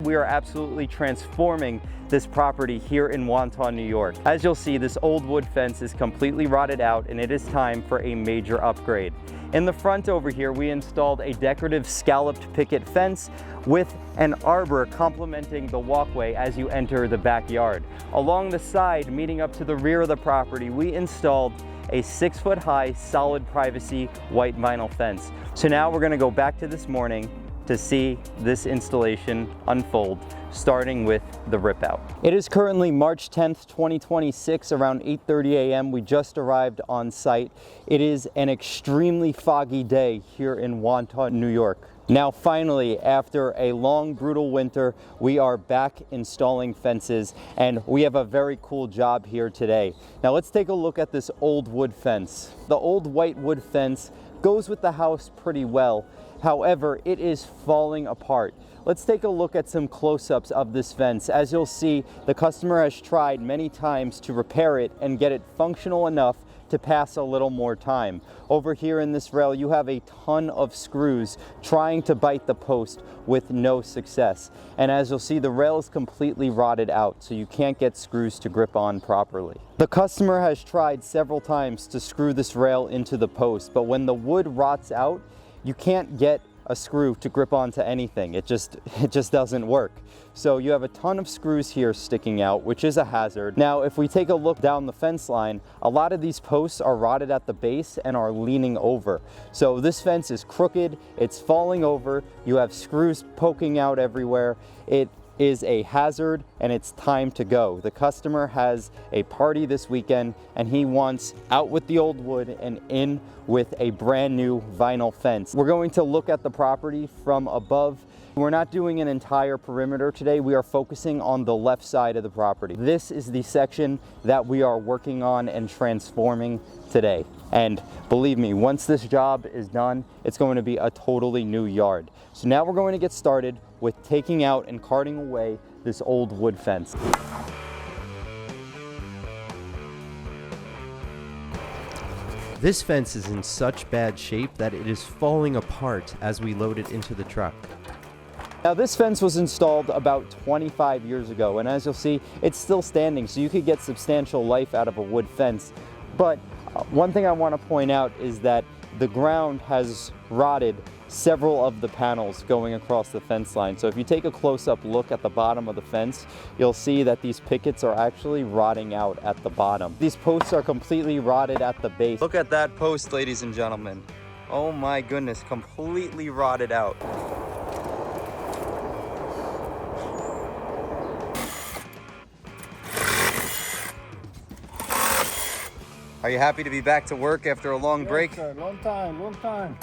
we are absolutely transforming this property here in Wonton, New York. As you'll see, this old wood fence is completely rotted out and it is time for a major upgrade. In the front over here, we installed a decorative scalloped picket fence with an arbor complementing the walkway as you enter the backyard. Along the side, meeting up to the rear of the property, we installed a 6-foot-high solid privacy white vinyl fence. So now we're gonna go back to this morning to see this installation unfold, starting with the rip out. It is currently March 10th, 2026, around 8:30 a.m. We just arrived on site. It is an extremely foggy day here in Wonton, New York. Now finally, after a long, brutal winter, we are back installing fences, and we have a very cool job here today. Now let's take a look at this old wood fence. The old white wood fence goes with the house pretty well. However, it is falling apart. Let's take a look at some close-ups of this fence. As you'll see, the customer has tried many times to repair it and get it functional enough to pass a little more time. Over here in this rail, you have a ton of screws trying to bite the post with no success. And as you'll see, the rail is completely rotted out, so you can't get screws to grip on properly. The customer has tried several times to screw this rail into the post, but when the wood rots out, you can't get a screw to grip onto anything. It just doesn't work. So you have a ton of screws here sticking out, which is a hazard. Now, if we take a look down the fence line, a lot of these posts are rotted at the base and are leaning over. So this fence is crooked, it's falling over, you have screws poking out everywhere. It is a hazard and it's time to go. The customer has a party this weekend and he wants out with the old wood and in with a brand new vinyl fence. We're going to look at the property from above. We're not doing an entire perimeter today. We are focusing on the left side of the property. This is the section that we are working on and transforming today. And believe me, once this job is done, it's going to be a totally new yard. So now we're going to get started with taking out and carting away this old wood fence. This fence is in such bad shape that it is falling apart as we load it into the truck. Now this fence was installed about 25 years ago, and as you'll see, it's still standing, so you could get substantial life out of a wood fence. But one thing I want to point out is that the ground has rotted several of the panels going across the fence line. So if you take a close-up look at the bottom of the fence, you'll see that these pickets are actually rotting out at the bottom. These posts are completely rotted at the base. Look at that post, ladies and gentlemen. Oh my goodness, completely rotted out. Are you happy to be back to work after a long break? Yes, sir. Long time.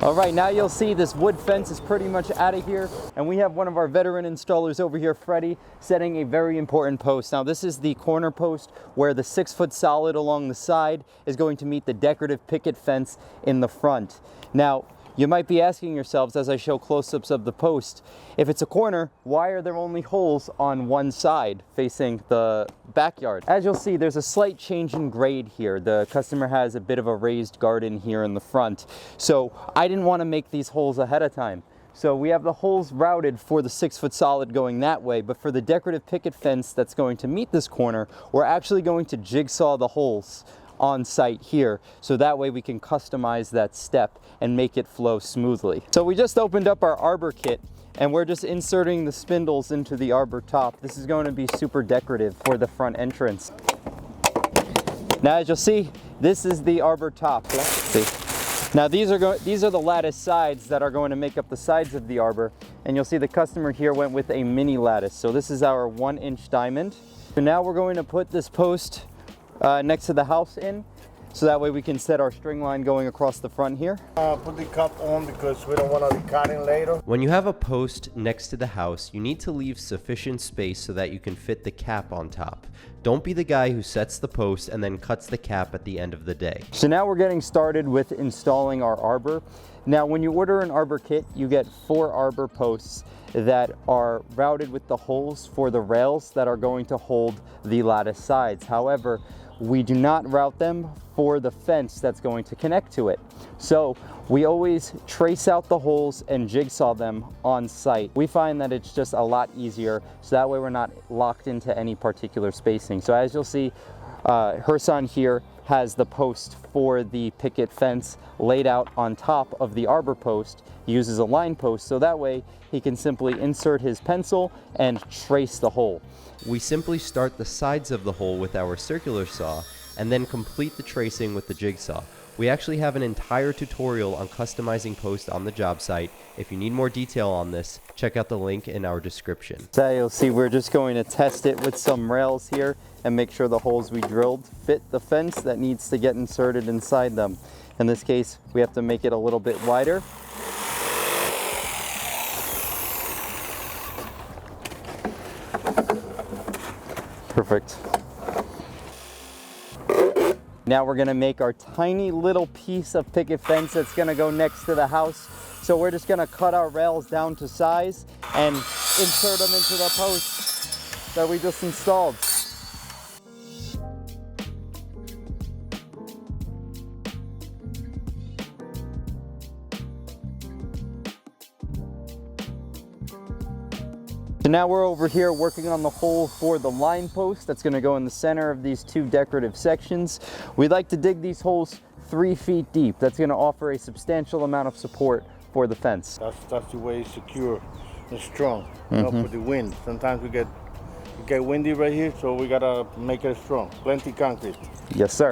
All right, now you'll see this wood fence is pretty much out of here, and we have one of our veteran installers over here, Freddie, setting a very important post. Now this is the corner post where the 6-foot solid along the side is going to meet the decorative picket fence in the front. Now, you might be asking yourselves as I show close-ups of the post, if it's a corner, why are there only holes on one side facing the backyard? As you'll see, there's a slight change in grade here. The customer has a bit of a raised garden here in the front. So I didn't want to make these holes ahead of time. So we have the holes routed for the 6-foot solid going that way, but for the decorative picket fence that's going to meet this corner, we're actually going to jigsaw the holes on site here, so that way we can customize that step and make it flow smoothly. So we just opened up our Arbor kit and we're just inserting the spindles into the Arbor top. This is going to be super decorative for the front entrance. Now as you'll see, this is the Arbor top. Now these are the lattice sides that are going to make up the sides of the Arbor, and you'll see the customer here went with a mini lattice. So this is our 1-inch diamond. So now we're going to put this post next to the house in, so that way we can set our string line going across the front here. Put the cup on because we don't want to be cutting later. When you have a post next to the house, you need to leave sufficient space so that you can fit the cap on top. Don't be the guy who sets the post and then cuts the cap at the end of the day. So now we're getting started with installing our Arbor. Now when you order an Arbor kit, you get 4 Arbor posts that are routed with the holes for the rails that are going to hold the lattice sides. However, we do not route them for the fence that's going to connect to it. So we always trace out the holes and jigsaw them on site. We find that it's just a lot easier, so that way we're not locked into any particular spacing. So as you'll see, Herson here has the post for the picket fence laid out on top of the arbor post. He uses a line post, so that way he can simply insert his pencil and trace the hole. We simply start the sides of the hole with our circular saw and then complete the tracing with the jigsaw. We actually have an entire tutorial on customizing posts on the job site. If you need more detail on this, check out the link in our description. So you'll see we're just going to test it with some rails here and make sure the holes we drilled fit the fence that needs to get inserted inside them. In this case, we have to make it a little bit wider. Perfect. Now we're gonna make our tiny little piece of picket fence that's gonna go next to the house. So we're just gonna cut our rails down to size and insert them into the posts that we just installed. So now we're over here working on the hole for the line post that's going to go in the center of these two decorative sections. We'd like to dig these holes 3 feet deep. That's going to offer a substantial amount of support for the fence. That's the way it's secure and strong, you know, for the wind. Sometimes we get windy right here, so we gotta make it strong. Plenty concrete. Yes, sir.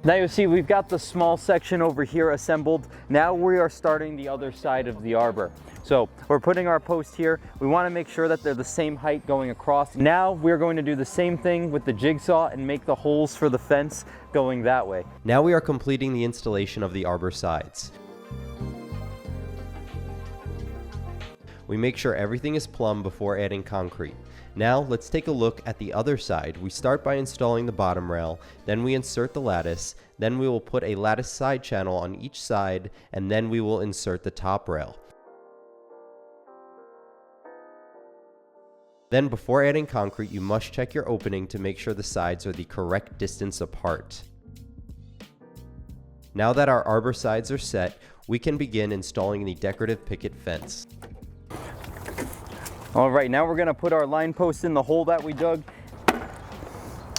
Now you'll see we've got the small section over here assembled. Now we are starting the other side of the arbor. So we're putting our post here. We want to make sure that they're the same height going across. Now we're going to do the same thing with the jigsaw and make the holes for the fence going that way. Now we are completing the installation of the arbor sides. We make sure everything is plumb before adding concrete. Now let's take a look at the other side. We start by installing the bottom rail, then we insert the lattice, then we will put a lattice side channel on each side, and then we will insert the top rail. Then before adding concrete, you must check your opening to make sure the sides are the correct distance apart. Now that our arbor sides are set, we can begin installing the decorative picket fence. All right, now we're gonna put our line post in the hole that we dug.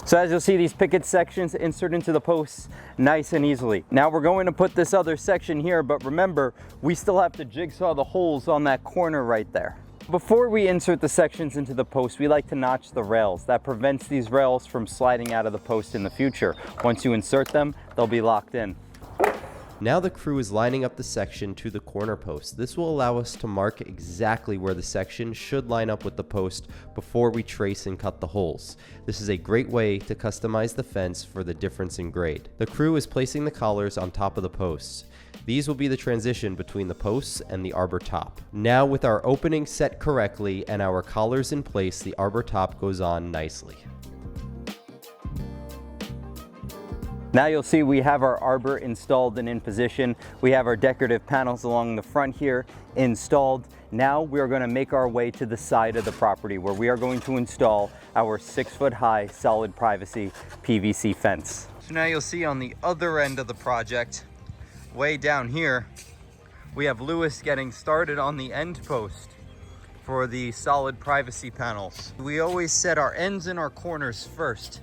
So as you'll see, these picket sections insert into the posts nice and easily. Now we're going to put this other section here, but remember, we still have to jigsaw the holes on that corner right there. Before we insert the sections into the post, we like to notch the rails. That prevents these rails from sliding out of the post in the future. Once you insert them, they'll be locked in. Now the crew is lining up the section to the corner post. This will allow us to mark exactly where the section should line up with the post before we trace and cut the holes. This is a great way to customize the fence for the difference in grade. The crew is placing the collars on top of the posts. These will be the transition between the posts and the arbor top. Now with our opening set correctly and our collars in place, the arbor top goes on nicely. Now you'll see we have our arbor installed and in position. We have our decorative panels along the front here installed. Now we're going to make our way to the side of the property where we are going to install our 6-foot-high solid privacy PVC fence. So now you'll see on the other end of the project, way down here, we have Lewis getting started on the end post for the solid privacy panels. We always set our ends and our corners first.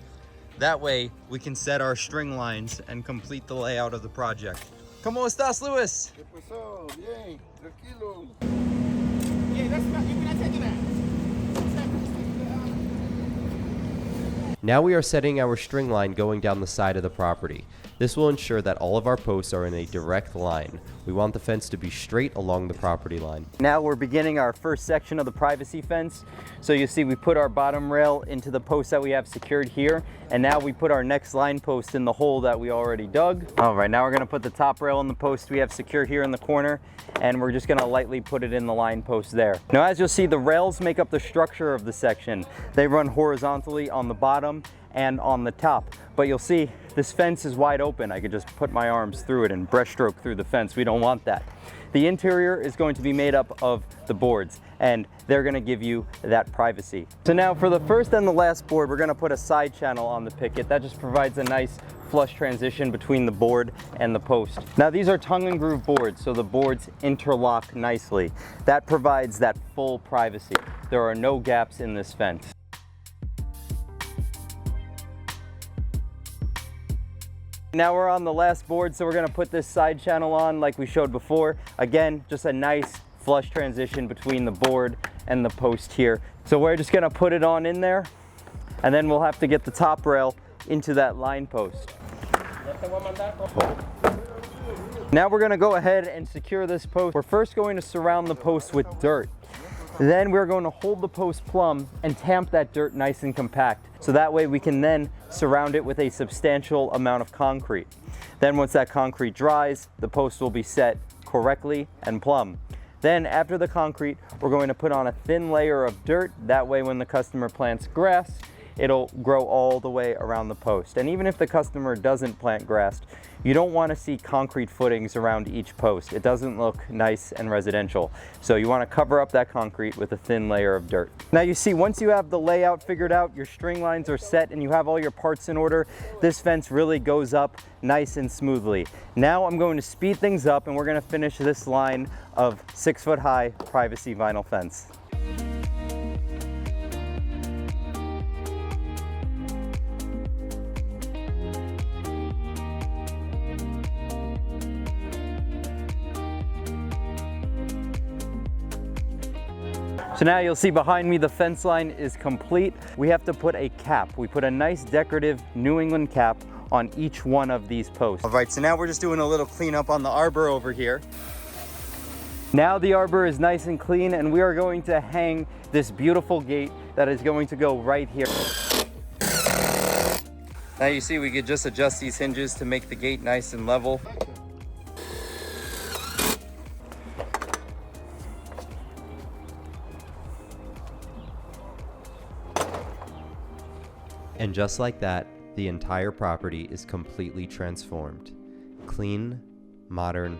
That way we can set our string lines and complete the layout of the project. ¿Cómo estás, Lewis? ¿Qué pasó? Bien, tranquilo. Yeah, that's not, you're not taking that. Now we are setting our string line going down the side of the property. This will ensure that all of our posts are in a direct line. We want the fence to be straight along the property line. Now we're beginning our first section of the privacy fence. So you see we put our bottom rail into the post that we have secured here, and now we put our next line post in the hole that we already dug. All right, now we're gonna put the top rail in the post we have secured here in the corner, and we're just gonna lightly put it in the line post there. Now as you'll see, the rails make up the structure of the section. They run horizontally on the bottom and on the top, but you'll see this fence is wide open. I could just put my arms through it and brushstroke through the fence. We don't want that. The interior is going to be made up of the boards, and they're going to give you that privacy. So now for the first and the last board, we're going to put a side channel on the picket. That just provides a nice flush transition between the board and the post. Now these are tongue and groove boards, so the boards interlock nicely. That provides that full privacy. There are no gaps in this fence. Now we're on the last board, so we're going to put this side channel on like we showed before. Again, just a nice flush transition between the board and the post here. So we're just going to put it on in there, and then we'll have to get the top rail into that line post. Now we're going to go ahead and secure this post. We're first going to surround the post with dirt. Then we're going to hold the post plumb and tamp that dirt nice and compact. So that way we can then surround it with a substantial amount of concrete. Then once that concrete dries, the post will be set correctly and plumb. Then after the concrete, we're going to put on a thin layer of dirt. That way when the customer plants grass, it'll grow all the way around the post. And even if the customer doesn't plant grass, you don't want to see concrete footings around each post. It doesn't look nice and residential. So you want to cover up that concrete with a thin layer of dirt. Now you see, once you have the layout figured out, your string lines are set, and you have all your parts in order, this fence really goes up nice and smoothly. Now I'm going to speed things up, and we're going to finish this line of 6-foot high privacy vinyl fence. So now you'll see behind me the fence line is complete. We have to put a cap. We put a nice decorative New England cap on each one of these posts. All right, so now we're just doing a little cleanup on the arbor over here. Now the arbor is nice and clean, and we are going to hang this beautiful gate that is going to go right here. Now you see we could just adjust these hinges to make the gate nice and level. And just like that, the entire property is completely transformed. Clean, modern,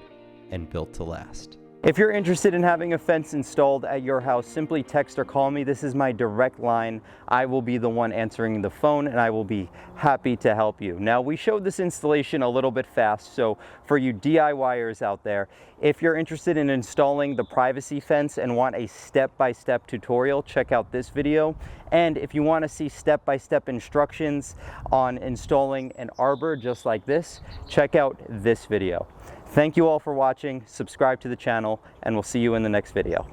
and built to last. If you're interested in having a fence installed at your house, simply text or call me. This is my direct line. I will be the one answering the phone, and I will be happy to help you. Now, we showed this installation a little bit fast, so for you DIYers out there, if you're interested in installing the privacy fence and want a step-by-step tutorial, check out this video. And if you want to see step-by-step instructions on installing an arbor just like this, check out this video. Thank you all for watching, subscribe to the channel, and we'll see you in the next video.